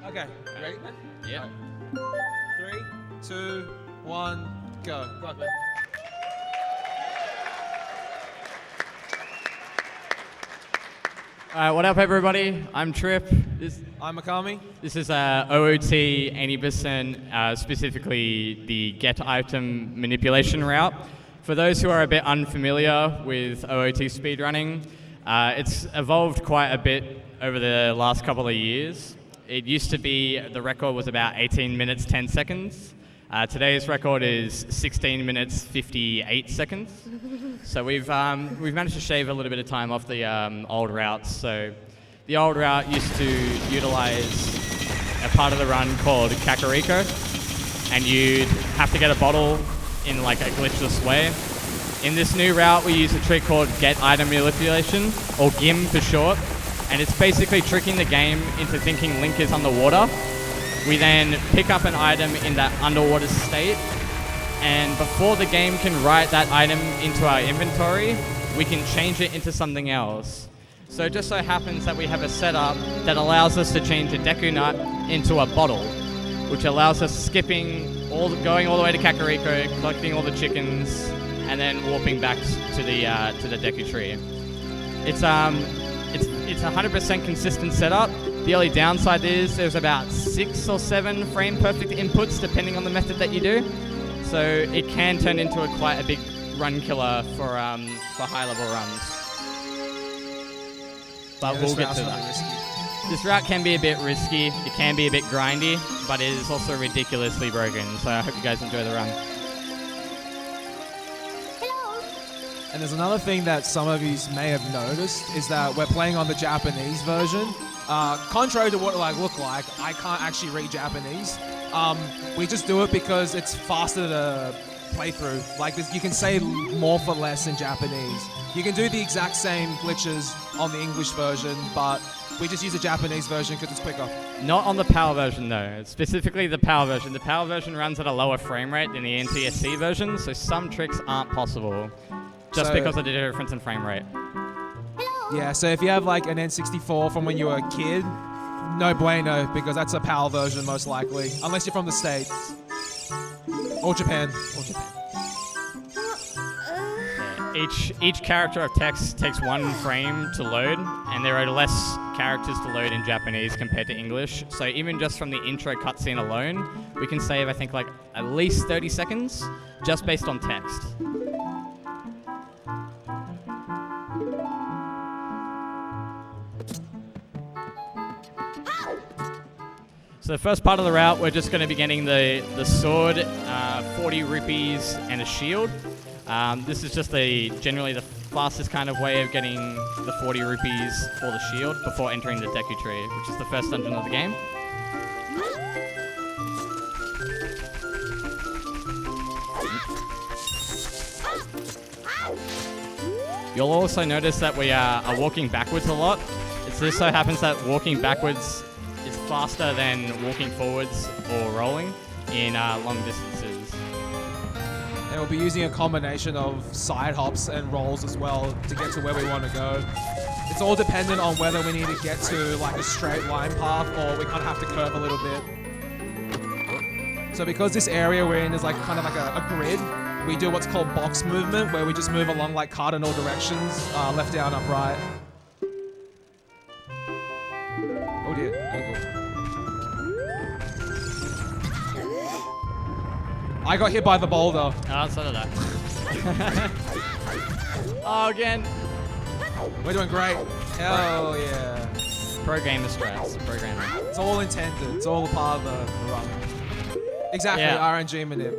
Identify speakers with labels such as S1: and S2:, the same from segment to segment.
S1: Okay. Ready?
S2: Yeah.
S1: 3, 2, 1, go. Go on, man.
S2: What up, everybody? I'm Tripp.
S1: I'm Mikami.
S2: This is OOT 80%, specifically the get item manipulation route. For those who are a bit unfamiliar with OOT speedrunning, it's evolved quite a bit over the last couple of years. It used to be the record was about 18 minutes 10 seconds. Today's record is 16 minutes 58 seconds. So we've managed to shave a little bit of time off the old routes. So the old route used to utilize a part of the run called Kakariko, and you'd have to get a bottle in like a glitchless way. In this new route, we use a trick called Get Item Manipulation, or GIM for short, and it's basically tricking the game into thinking Link is underwater. We then pick up an item in that underwater state, and before the game can write that item into our inventory, we can change it into something else. So it just so happens that we have a setup that allows us to change a Deku Nut into a bottle, which allows us going all the way to Kakariko, collecting all the chickens, and then warping back to the Deku Tree. It's 100% consistent setup. The only downside is there's about 6 or 7 frame perfect inputs depending on the method that you do. So it can turn into quite a big run killer for high level runs. But we'll get to that. This route can be a bit risky, it can be a bit grindy, but it is also ridiculously broken. So I hope you guys enjoy the run.
S1: And there's another thing that some of you may have noticed is that we're playing on the Japanese version. Contrary to what it look like, I can't actually read Japanese. We just do it because it's faster to play through. Like you can say more for less in Japanese. You can do the exact same glitches on the English version, but we just use the Japanese version because it's quicker.
S2: Not on the PAL version though, specifically the PAL version. The PAL version runs at a lower frame rate than the NTSC version, so some tricks aren't possible just because of the difference in frame rate.
S1: Yeah, so if you have like an N64 from when you were a kid, no bueno, because that's a PAL version most likely, unless you're from the States. Or Japan.
S2: Yeah, each character of text takes 1 frame to load, and there are less characters to load in Japanese compared to English. So even just from the intro cutscene alone, we can save, I think, like at least 30 seconds just based on text. So the first part of the route, we're just going to be getting the sword, 40 rupees, and a shield. This is just generally the fastest kind of way of getting the 40 rupees for the shield before entering the Deku Tree, which is the first dungeon of the game. You'll also notice that we are walking backwards a lot. It just so happens that walking backwards is faster than walking forwards or rolling in long distances.
S1: And we'll be using a combination of side hops and rolls as well to get to where we want to go. It's all dependent on whether we need to get to like a straight line path or we kind of have to curve a little bit. So because this area we're in is like kind of like a grid, we do what's called box movement, where we just move along like cardinal directions, left, down, up, right. Oh dear. I got hit by the boulder.
S2: Oh, so did I. Oh, again.
S1: We're doing great. Hell yeah.
S2: Pro gamer strats. Programming.
S1: It's all intended. It's all part of the run. Exactly. Yeah. RNG manip.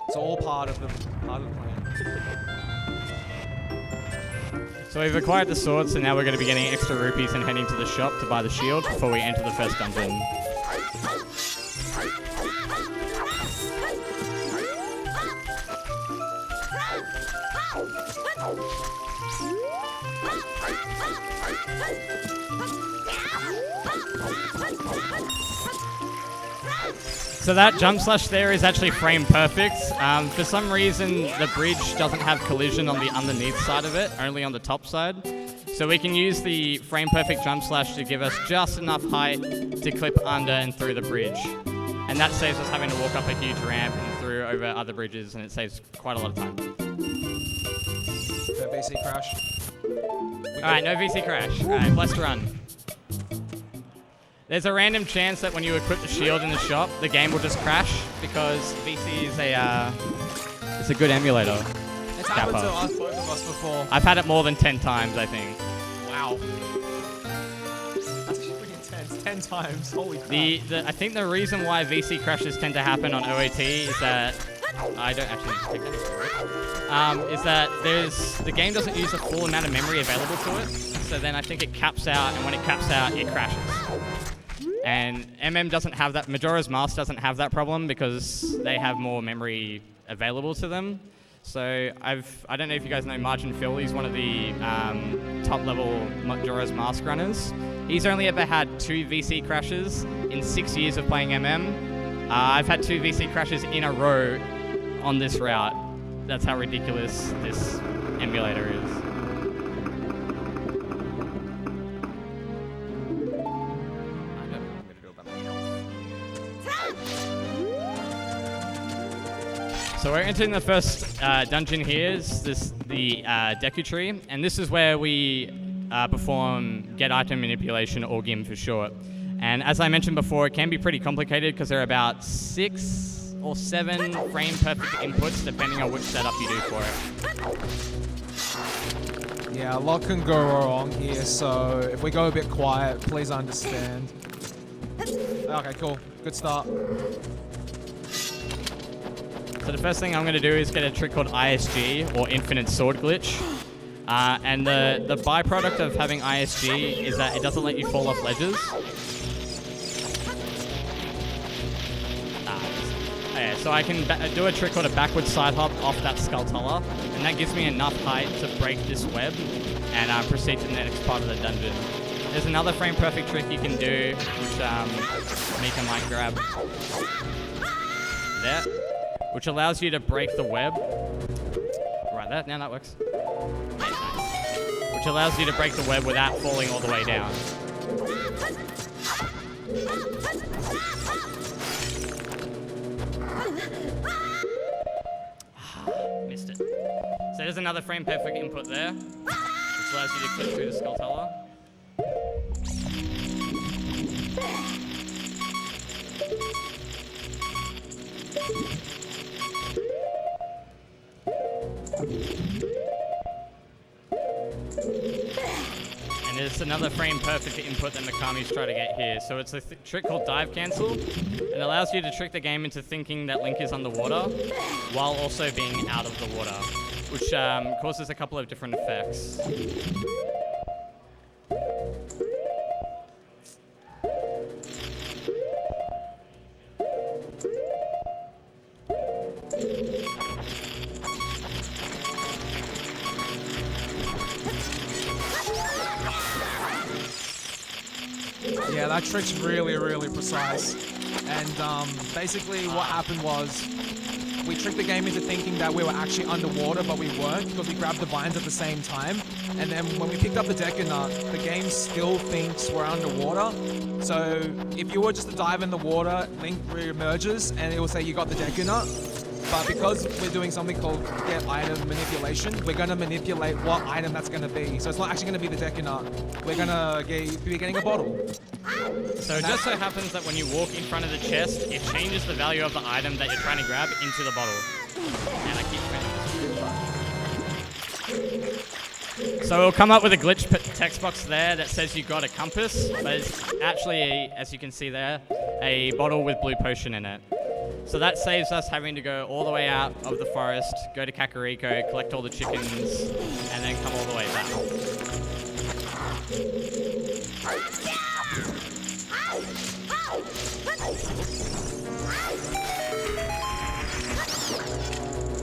S1: It's all part of the plan.
S2: So we've acquired the sword, so now we're going to be getting extra rupees and heading to the shop to buy the shield before we enter the first dungeon. So that jump slash there is actually frame perfect. For some reason, the bridge doesn't have collision on the underneath side of it, only on the top side. So we can use the frame perfect jump slash to give us just enough height to clip under and through the bridge. And that saves us having to walk up a huge ramp and through over other bridges, and it saves quite a lot of time.
S1: No VC crash.
S2: Alright, no VC crash. Alright, blessed run. There's a random chance that when you equip the shield in the shop, the game will just crash because VC is it's a good emulator.
S1: It's happened to us, both of us before.
S2: I've had it more than 10 times, I think.
S1: Wow. That's pretty intense. 10 times. Holy crap.
S2: I think the reason why VC crashes tend to happen on OAT is that I don't actually need to take that. Is that the game doesn't use the full amount of memory available to it. So then I think it caps out, and when it caps out, it crashes. And MM doesn't have that. Majora's Mask doesn't have that problem because they have more memory available to them. So I don't know if you guys know Margin Phil. He's one of the top level Majora's Mask runners. He's only ever had 2 VC crashes in 6 years of playing MM. I've had 2 VC crashes in a row on this route. That's how ridiculous this emulator is. So we're entering the first dungeon here. It's the Deku Tree, and this is where we perform Get Item Manipulation, or GIM for short. And as I mentioned before, it can be pretty complicated because there are about 6 or 7 frame perfect inputs depending on which setup you do for it.
S1: Yeah, a lot can go wrong here, so if we go a bit quiet, please understand. Okay, cool. Good start.
S2: So the first thing I'm going to do is get a trick called ISG, or Infinite Sword Glitch. And the byproduct of having ISG is that it doesn't let you fall off ledges. Yeah, so I can do a trick called a backward side hop off that Skulltula, and that gives me enough height to break this web and proceed to the next part of the dungeon. There's another frame perfect trick you can do, which Mika might grab there, which allows you to break the web. Right there, now that works. Okay, nice. Which allows you to break the web without falling all the way down. Missed it. So there's another frame perfect input there, which allows you to clip through the Skulltula. And there's another frame perfect input that Mikami's trying to get here. So it's a trick called Dive Cancel. It allows you to trick the game into thinking that Link is underwater while also being out of the water, which causes a couple of different effects.
S1: Yeah, that trick's really, really precise. And basically what happened was we tricked the game into thinking that we were actually underwater, but we weren't because we grabbed the vines at the same time. And then when we picked up the Deku Nut, the game still thinks we're underwater. So if you were just to dive in the water, Link re-emerges and it will say you got the Deku Nut. But because we're doing something called Get Item Manipulation, we're going to manipulate what item that's going to be. So it's not actually going to be the Deku Nut. We're going to be getting a bottle.
S2: So it just so happens that when you walk in front of the chest, it changes the value of the item that you're trying to grab into the bottle. And I keep spinning this. So it'll come up with a glitch text box there that says you got a compass, but it's actually, as you can see there, a bottle with blue potion in it. So that saves us having to go all the way out of the forest, go to Kakariko, collect all the chickens, and then come all the way back.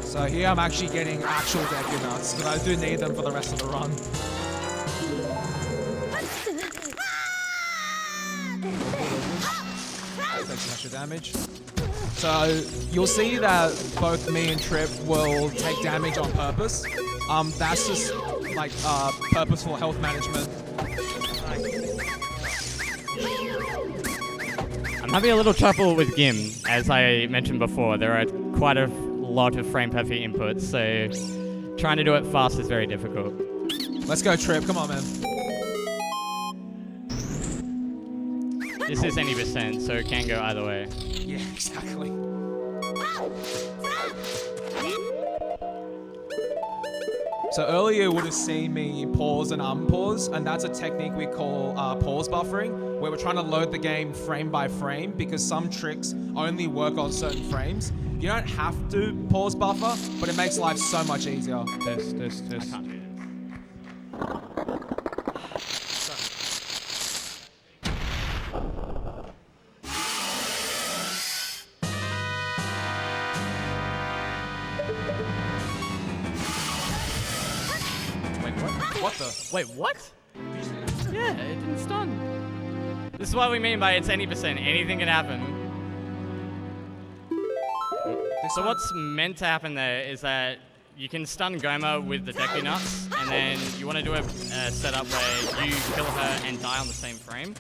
S1: So here I'm actually getting actual Deku Nuts, but I do need them for the rest of the run. Take some extra damage. So you'll see that both me and Tripp will take damage on purpose. That's just like purposeful health management.
S2: I'm having a little trouble with GIM, as I mentioned before. There are quite a lot of frame per feet inputs, so trying to do it fast is very difficult.
S1: Let's go, Tripp. Come on, man.
S2: This is any percent, so it can go either way.
S1: Yeah, exactly. So earlier you would have seen me pause and unpause, and that's a technique we call pause buffering, where we're trying to load the game frame by frame because some tricks only work on certain frames. You don't have to pause buffer, but it makes life so much easier.
S3: Test.
S2: I can't do this.
S1: What the?
S2: Wait, what? Yeah, it didn't stun. This is what we mean by it's any percent. Anything can happen. So what's meant to happen there is that you can stun Goma with the Deku Nuts, and then you want to do a setup where you kill her and die on the same frame,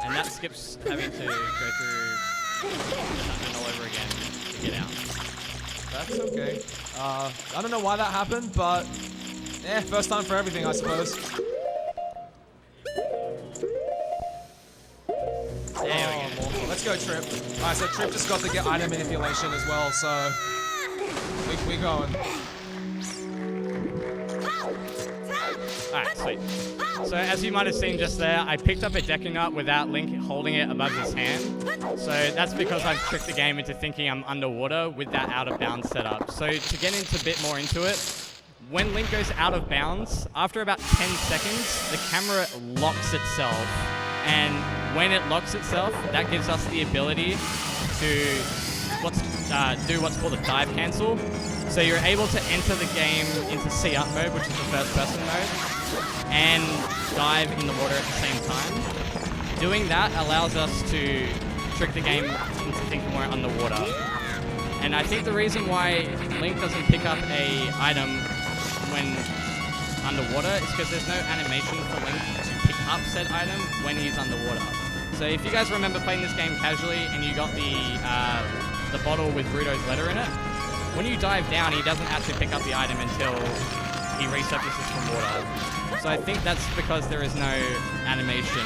S2: and that skips having to go through the dungeon all over again to get out.
S1: That's okay. I don't know why that happened, but first time for everything, I suppose.
S2: There we go.
S1: Let's go, Tripp. Alright, so Tripp just got to get item manipulation as well, so we're going.
S2: Alright, sweet. So as you might have seen just there, I picked up a Deku Nut without Link holding it above his hand. So that's because I've tricked the game into thinking I'm underwater with that out of bounds setup. So to get into a bit more into it, when Link goes out of bounds, after about 10 seconds, the camera locks itself. And when it locks itself, that gives us the ability to do what's called a dive cancel. So you're able to enter the game into see up mode, which is the first person mode, and dive in the water at the same time. Doing that allows us to trick the game into thinking we're underwater. And I think the reason why Link doesn't pick up a item when underwater is because there's no animation for Link to pick up said item when he's underwater. So if you guys remember playing this game casually and you got the bottle with Rudo's letter in it, when you dive down, he doesn't actually pick up the item until he resurfaces from water. So I think that's because there is no animation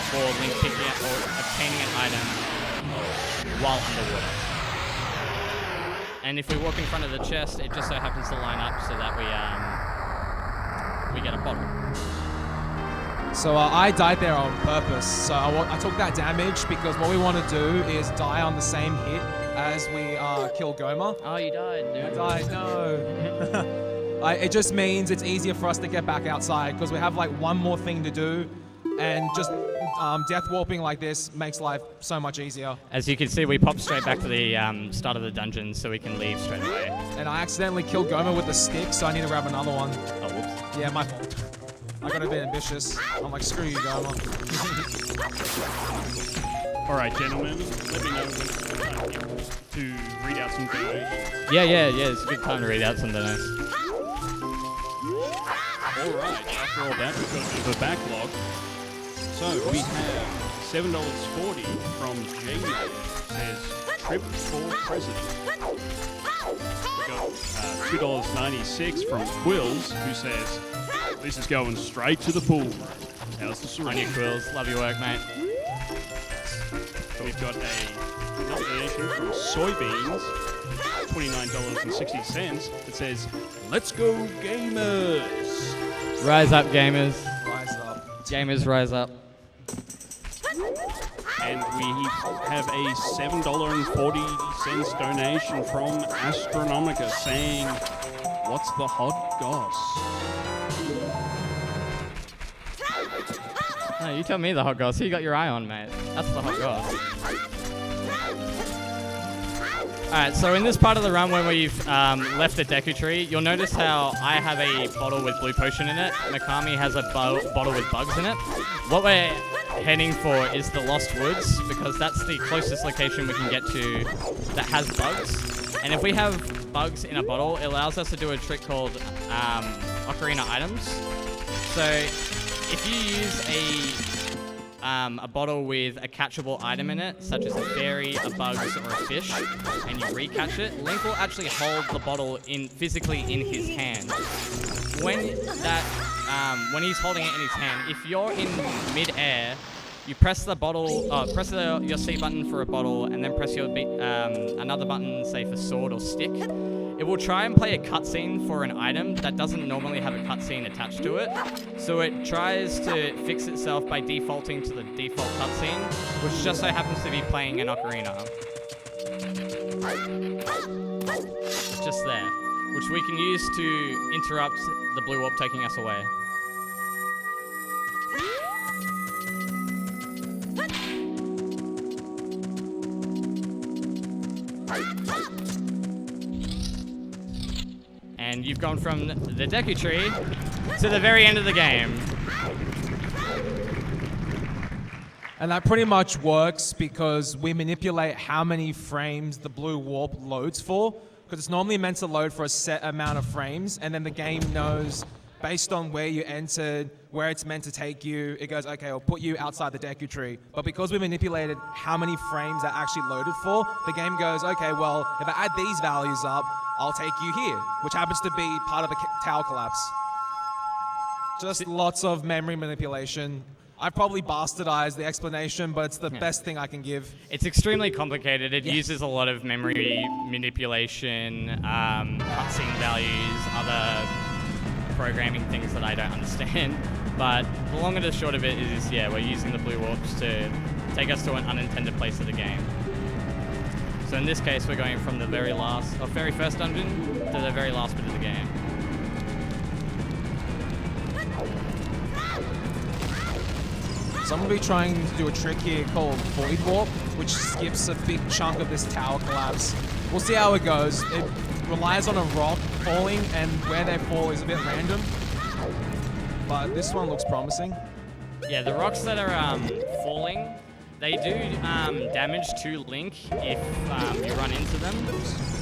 S2: for Link picking up or obtaining an item while underwater. And if we walk in front of the chest, it just so happens to line up so that we get a bottle.
S1: So I died there on purpose. So I took that damage because what we want to do is die on the same hit as we kill Goma.
S2: Oh, you died, dude.
S1: I died, no. It just means it's easier for us to get back outside because we have like one more thing to do, and just death warping like this makes life so much easier.
S2: As you can see, we pop straight back to the start of the dungeon so we can leave straight away.
S1: And I accidentally killed Goma with the stick, so I need to grab another one.
S2: Oh, whoops.
S1: Yeah, my fault. I got a bit ambitious. I'm like, screw you, Goma.
S3: All right, gentlemen, let me know when it's time to read out some donations.
S2: Yeah, it's a good time to read out some donations.
S3: All right, after all that, we've got a bit of a backlog. So we have $7.40 from J-Mail, says Tripp for President. We got $2.96 from Quills, who says, this is going straight to the pool. How's the
S2: On
S3: syringe?
S2: your Quills, love your work, mate.
S3: We've got another donation from Soybeans, $29.60. It says, let's go gamers.
S2: Rise up, gamers.
S1: Rise up.
S2: Gamers, rise up.
S3: And we have a $7.40 donation from Astronomica saying, what's the hot goss?
S2: No, you tell me the hot goss. Who you got your eye on, mate? That's the hot goss. Alright, so in this part of the run when we've left the Deku Tree, you'll notice how I have a bottle with blue potion in it. Mikami has a bottle with bugs in it. What we're heading for is the Lost Woods, because that's the closest location we can get to that has bugs. And if we have bugs in a bottle, it allows us to do a trick called Ocarina items. So if you use a bottle with a catchable item in it, such as a fairy, a bug, or a fish, and you recatch it, Link will actually hold the bottle physically in his hand. When he's holding it in his hand, if you're in mid-air, you press the bottle, your C button for a bottle, and then press your another button, say for sword or stick. It will try and play a cutscene for an item that doesn't normally have a cutscene attached to it. So it tries to fix itself by defaulting to the default cutscene, which just so happens to be playing an ocarina. Just there, which we can use to interrupt the blue warp taking us away. And you've gone from the Deku Tree to the very end of the game.
S1: And that pretty much works because we manipulate how many frames the blue warp loads for, because it's normally meant to load for a set amount of frames, and then the game knows based on where you entered, where it's meant to take you, it goes, okay, I'll put you outside the Deku Tree. But because we manipulated how many frames that actually loaded for, the game goes, okay, well, if I add these values up, I'll take you here, which happens to be part of the tower collapse. Just lots of memory manipulation. I've probably bastardized the explanation, but it's the best thing I can give.
S2: It's extremely complicated. It uses a lot of memory manipulation, cutscene values, other programming things that I don't understand. But the long and the short of it is, we're using the blue warps to take us to an unintended place of the game. So in this case, we're going from the very first dungeon to the very last bit of the game.
S1: So I'm going to be trying to do a trick here called Void Warp, which skips a big chunk of this tower collapse. We'll see how it goes. It relies on a rock falling, and where they fall is a bit random. But this one looks promising.
S2: Yeah, the rocks that are falling, they do damage to Link if you run into them,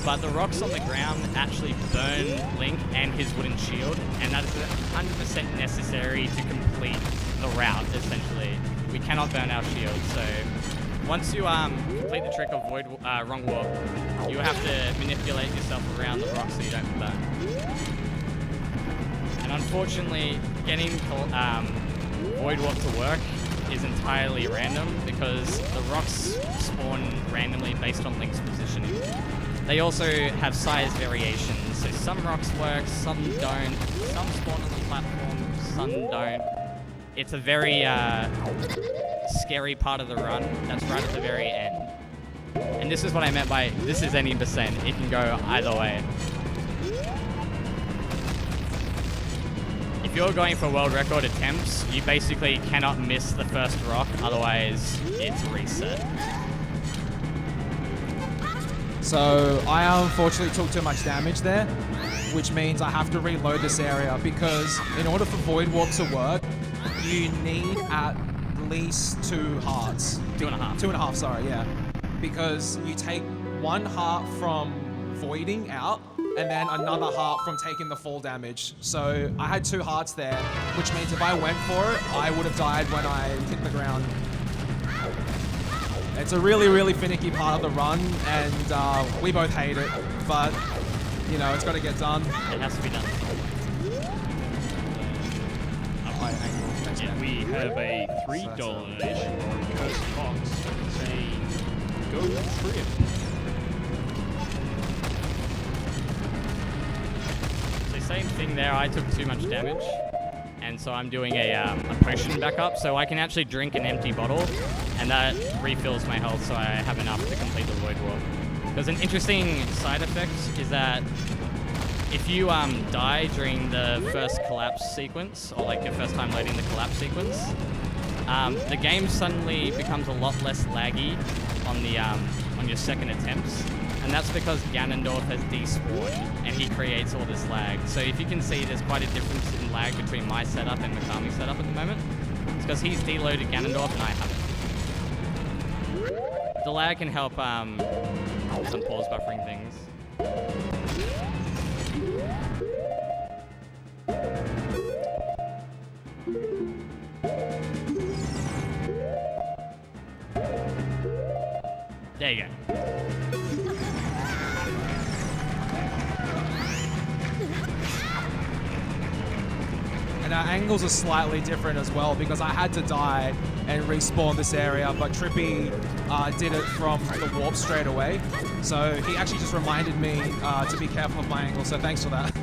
S2: but the rocks on the ground actually burn Link and his wooden shield, and that is 100% necessary to complete the route, essentially. We cannot burn our shield, so once you complete the trick of Wrong Warp, you have to manipulate yourself around the rocks so you don't burn. And unfortunately, getting Void Warp to work is entirely random because the rocks spawn randomly based on Link's positioning. They also have size variations, so some rocks work, some don't, some spawn on the platform, some don't. It's a very scary part of the run that's right at the very end. And this is what I meant by this is any percent. It can go either way. If you're going for world record attempts, you basically cannot miss the first rock, otherwise it's reset.
S1: So I unfortunately took too much damage there, which means I have to reload this area because in order for Void Warp to work, you need at least 2 hearts.
S2: 2.5.
S1: 2.5, sorry, yeah. Because you take 1 heart from voiding out, and then another heart from taking the fall damage. So I had 2 hearts there, which means if I went for it, I would have died when I hit the ground. It's a really, really finicky part of the run, and we both hate it, but, you know, it's got to get done.
S2: It has to be done.
S3: We have a $3 donation from Curse Fox saying, go Trip.
S2: Same thing there, I took too much damage, and so I'm doing a potion backup, so I can actually drink an empty bottle, and that refills my health so I have enough to complete the Void Warp. There's an interesting side effect, is that if you die during the first collapse sequence, or like your first time loading the collapse sequence, the game suddenly becomes a lot less laggy on your second attempts. And that's because Ganondorf has despawned, and he creates all this lag. So if you can see, there's quite a difference in lag between my setup and Mikami's setup at the moment. It's because he's deloaded Ganondorf and I haven't. The lag can help some pause buffering things. There you go.
S1: And our angles are slightly different as well because I had to die and respawn this area, but Trippy did it from the warp straight away. So he actually just reminded me to be careful of my angle, so thanks for that.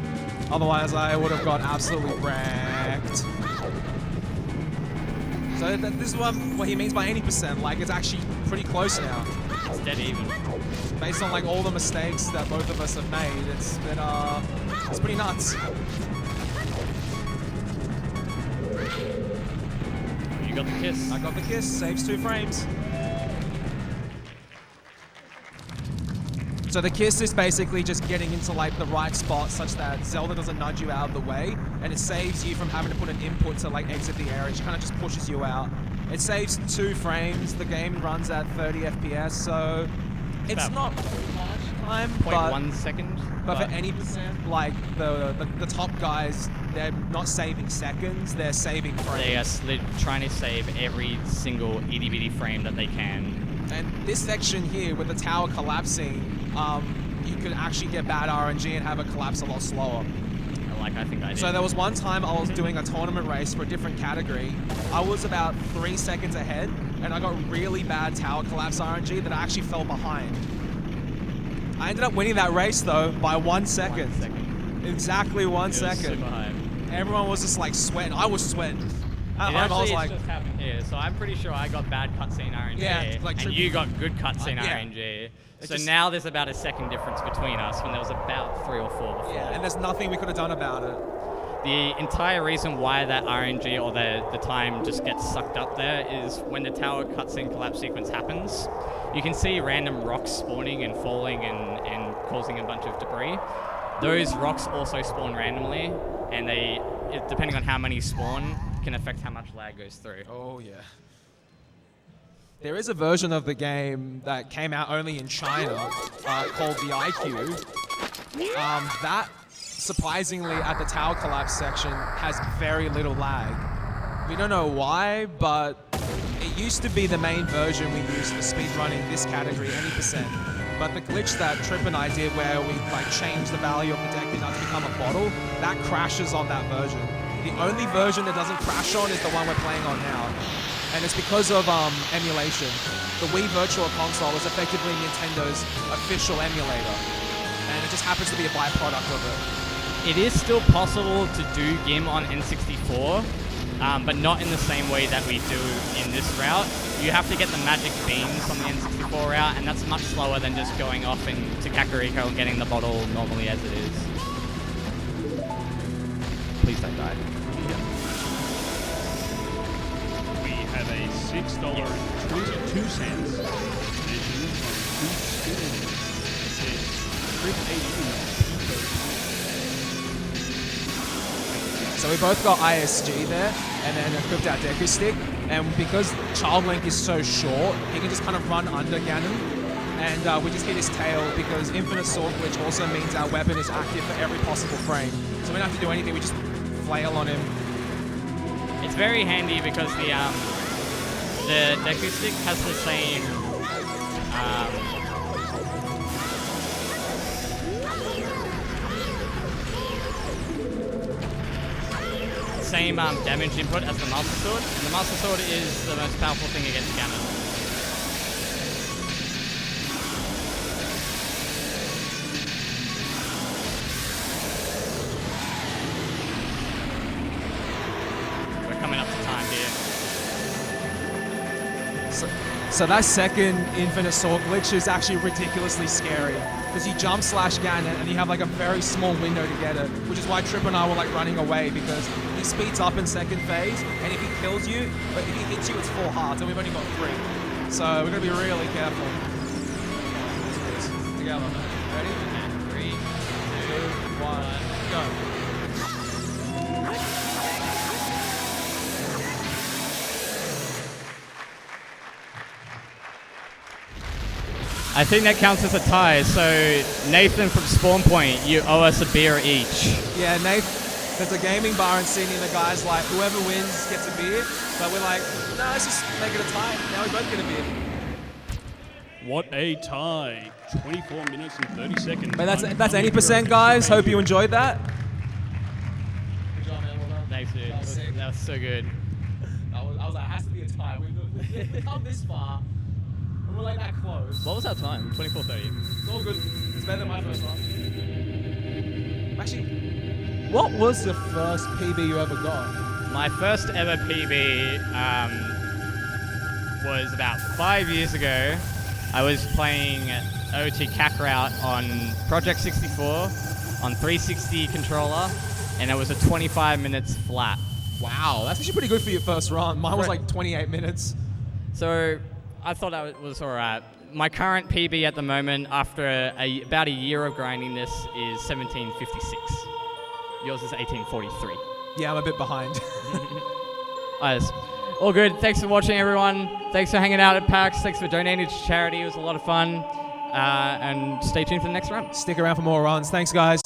S1: Otherwise, I would have got absolutely wrecked. So this is what he means by 80%. Like, it's actually pretty close now.
S2: It's dead even.
S1: Based on like all the mistakes that both of us have made, it's been it's pretty nuts.
S2: You got the kiss.
S1: I got the kiss. Saves 2 frames. So the kiss is basically just getting into like the right spot such that Zelda doesn't nudge you out of the way, and it saves you from having to put an input to like exit the area. She kind of just pushes you out. It saves 2 frames. The game runs at 30 FPS, so it's not much time, but
S2: 0.1 second.
S1: But for any percent, like the top guys, they're not saving seconds, they're saving frames.
S2: They are trying to save every single itty bitty frame that they can.
S1: And this section here with the tower collapsing, you could actually get bad RNG and have it collapse a lot slower.
S2: Like I think I did.
S1: So there was one time I was doing a tournament race for a different category. I was about 3 seconds ahead, and I got really bad tower collapse RNG that I actually fell behind. I ended up winning that race though by 1 second.
S2: 1 second.
S1: Exactly 1 second.
S2: Super high.
S1: Everyone was just like sweating. I was sweating. At home, I was like,
S2: just happened here. So I'm pretty sure I got bad cutscene RNG,
S1: Yeah, like
S2: and you got good cutscene
S1: yeah.
S2: RNG. So
S1: just-
S2: now there's about a second difference between us when there was about 3 or 4 before.
S1: yeah, and there's nothing we could have done about it.
S2: The entire reason why that RNG or the time just gets sucked up there is when the tower cutscene collapse sequence happens, you can see random rocks spawning and falling and causing a bunch of debris. Those rocks also spawn randomly, and depending on how many spawn, can affect how much lag goes through.
S1: Oh yeah. There is a version of the game that came out only in China called the IQ. That, surprisingly, at the tower collapse section, has very little lag. We don't know why, but it used to be the main version we used for speedrunning this category, 80%. But the glitch that Tripp and I did where we like changed the value of the deck enough to become a bottle, that crashes on that version. The only version that doesn't crash on is the one we're playing on now. And it's because of emulation. The Wii Virtual Console is effectively Nintendo's official emulator. And it just happens to be a byproduct of it.
S2: It is still possible to do GIM on N64, but not in the same way that we do in this route. You have to get the magic beams on the N64 route, and that's much slower than just going off into Kakariko and getting the bottle normally as it is. Please don't die.
S3: We have a $6.22 donation from It says TripppAU.
S1: So we both got ISG there, and then equipped our Deku Stick. And because Child Link is so short, he can just kind of run under Ganon. And we just hit his tail because Infinite Sword Glitch also means our weapon is active for every possible frame. So we don't have to do anything, we just flail on him.
S2: It's very handy because the Deku Stick has the same damage input as the Master Sword, and the Master Sword is the most powerful thing against Ganon. We're coming up to time here.
S1: So that second Infinite Sword Glitch is actually ridiculously scary. Because you jump slash Ganon and you have like a very small window to get it, which is why Tripp and I were like running away because he speeds up in second phase, and if he kills you, but if he hits you, it's 4 hearts, and we've only got 3. So we're gonna be really careful. Let's do this together. Ready?
S2: And 3, 2,
S1: 1, go.
S2: I think that counts as a tie, so Nathan from Spawn Point, you owe us a beer each.
S1: Yeah, Nate, there's a gaming bar in Sydney and the guy's like, whoever wins gets a beer. But we're like, no, let's just make it a tie. Now we both get a beer.
S3: What a tie. 24 minutes and 30 seconds.
S1: But that's any percent, guys. Hope you enjoyed that.
S2: Good job, man. Well done. Thanks, dude. That was so good.
S1: I was like, it has to be a tie. We've come this far. And we're like that close.
S2: What was our time? 24:30.
S1: It's all good. It's better than my first one. Actually, what was the first PB you ever got?
S2: My first ever PB was about 5 years ago. I was playing OT Kakarot on Project 64 on 360 controller, and it was a 25 minutes flat.
S1: Wow, that's actually pretty good for your first run. Mine was like 28 minutes.
S2: So I thought that was all right. My current PB at the moment, after about a year of grinding this, is 17:56. Yours is 18:43.
S1: Yeah, I'm a bit behind.
S2: Yes. All good. Thanks for watching, everyone. Thanks for hanging out at PAX. Thanks for donating to charity. It was a lot of fun. And stay tuned for the next run.
S1: Stick around for more runs. Thanks, guys.